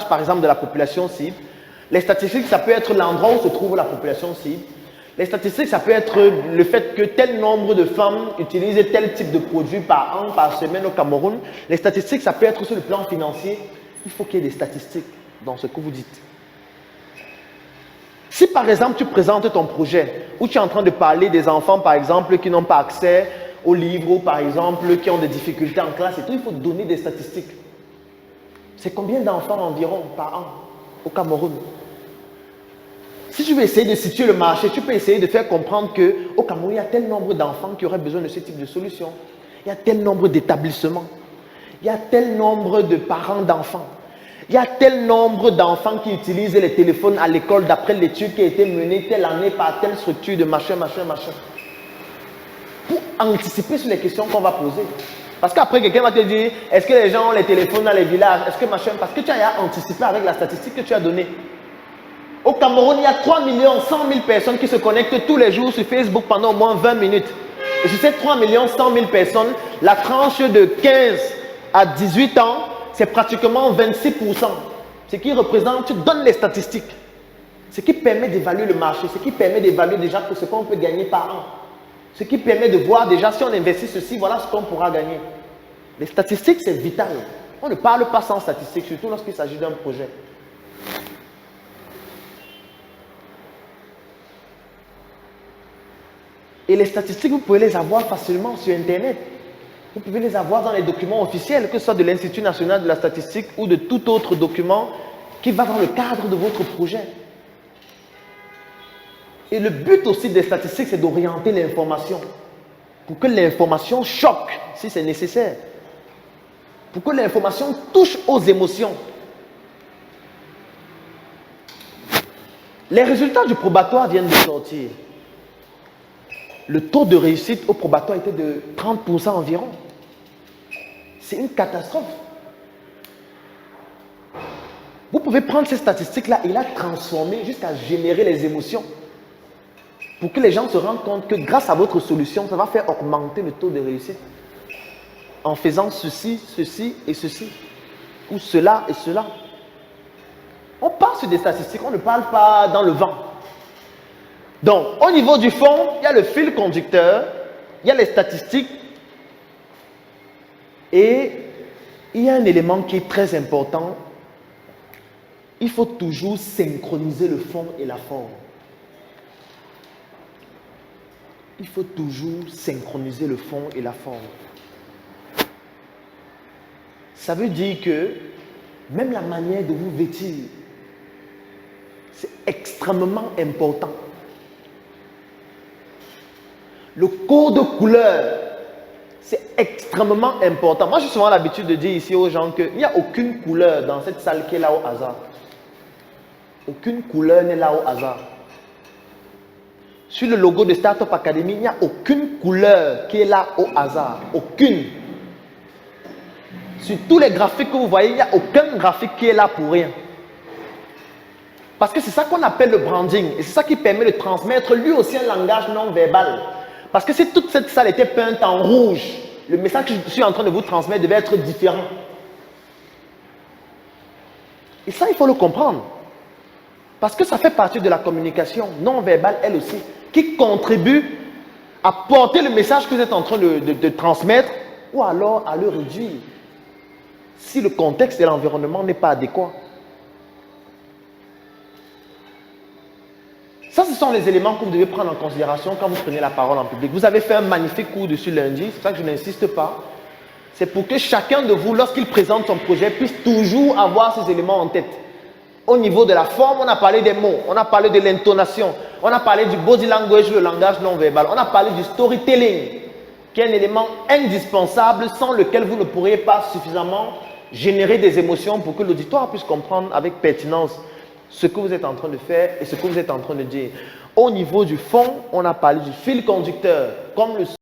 par exemple, de la population cible. Les statistiques, ça peut être l'endroit où se trouve la population cible. Les statistiques, ça peut être le fait que tel nombre de femmes utilisent tel type de produit par an, par semaine au Cameroun. Les statistiques, ça peut être sur le plan financier. Il faut qu'il y ait des statistiques dans ce que vous dites. Si par exemple, tu présentes ton projet, où tu es en train de parler des enfants, par exemple, qui n'ont pas accès aux livres, ou par exemple, qui ont des difficultés en classe et tout, il faut donner des statistiques. C'est combien d'enfants environ par an au Cameroun? Si tu veux essayer de situer le marché, tu peux essayer de faire comprendre qu'au Cameroun, il y a tel nombre d'enfants qui auraient besoin de ce type de solution. Il y a tel nombre d'établissements. Il y a tel nombre de parents d'enfants. Il y a tel nombre d'enfants qui utilisent les téléphones à l'école d'après l'étude qui a été menée telle année par telle structure de machin. Pour anticiper sur les questions qu'on va poser. Parce qu'après, quelqu'un va te dire, est-ce que les gens ont les téléphones dans les villages? Est-ce que machin? Parce que tu as anticipé avec la statistique que tu as donnée. Au Cameroun, il y a 3 100 000 personnes qui se connectent tous les jours sur Facebook pendant au moins 20 minutes. Et sur ces 3 100 000 personnes, la tranche de 15 à 18 ans, c'est pratiquement 26%. Ce qui représente, tu donnes les statistiques. Ce qui permet d'évaluer le marché, ce qui permet d'évaluer déjà ce qu'on peut gagner par an. Ce qui permet de voir déjà si on investit ceci, voilà ce qu'on pourra gagner. Les statistiques, c'est vital. On ne parle pas sans statistiques, surtout lorsqu'il s'agit d'un projet. Et les statistiques, vous pouvez les avoir facilement sur Internet. Vous pouvez les avoir dans les documents officiels, que ce soit de l'Institut national de la statistique ou de tout autre document qui va dans le cadre de votre projet. Et le but aussi des statistiques, c'est d'orienter l'information. Pour que l'information choque, si c'est nécessaire. Pour que l'information touche aux émotions. Les résultats du probatoire viennent de sortir. Le taux de réussite au probatoire était de 30% environ. C'est une catastrophe. Vous pouvez prendre ces statistiques-là et la transformer jusqu'à générer les émotions. Pour que les gens se rendent compte que grâce à votre solution, ça va faire augmenter le taux de réussite. En faisant ceci, ceci et ceci. Ou cela et cela. On parle sur des statistiques, on ne parle pas dans le vent. Donc, au niveau du fond, il y a le fil conducteur, il y a les statistiques et il y a un élément qui est très important. Il faut toujours synchroniser le fond et la forme. Il faut toujours synchroniser le fond et la forme. Ça veut dire que même la manière de vous vêtir, c'est extrêmement important. Le code de couleur, c'est extrêmement important. Moi, j'ai souvent l'habitude de dire ici aux gens qu'il n'y a aucune couleur dans cette salle qui est là au hasard. Aucune couleur n'est là au hasard. Sur le logo de Startup Academy, il n'y a aucune couleur qui est là au hasard. Aucune. Sur tous les graphiques que vous voyez, il n'y a aucun graphique qui est là pour rien. Parce que c'est ça qu'on appelle le branding. Et c'est ça qui permet de transmettre lui aussi un langage non verbal. Parce que si toute cette salle était peinte en rouge, le message que je suis en train de vous transmettre devait être différent. Et ça, il faut le comprendre. Parce que ça fait partie de la communication non verbale, elle aussi, qui contribue à porter le message que vous êtes en train de transmettre ou alors à le réduire si le contexte et l'environnement n'est pas adéquat. Ça, ce sont les éléments que vous devez prendre en considération quand vous prenez la parole en public. Vous avez fait un magnifique cours dessus lundi, c'est pour ça que je n'insiste pas. C'est pour que chacun de vous, lorsqu'il présente son projet, puisse toujours avoir ces éléments en tête. Au niveau de la forme, on a parlé des mots, on a parlé de l'intonation, on a parlé du body language, le langage non verbal, on a parlé du storytelling, qui est un élément indispensable sans lequel vous ne pourriez pas suffisamment générer des émotions pour que l'auditoire puisse comprendre avec pertinence ce que vous êtes en train de faire et ce que vous êtes en train de dire. Au niveau du fond, on a parlé du fil conducteur, comme le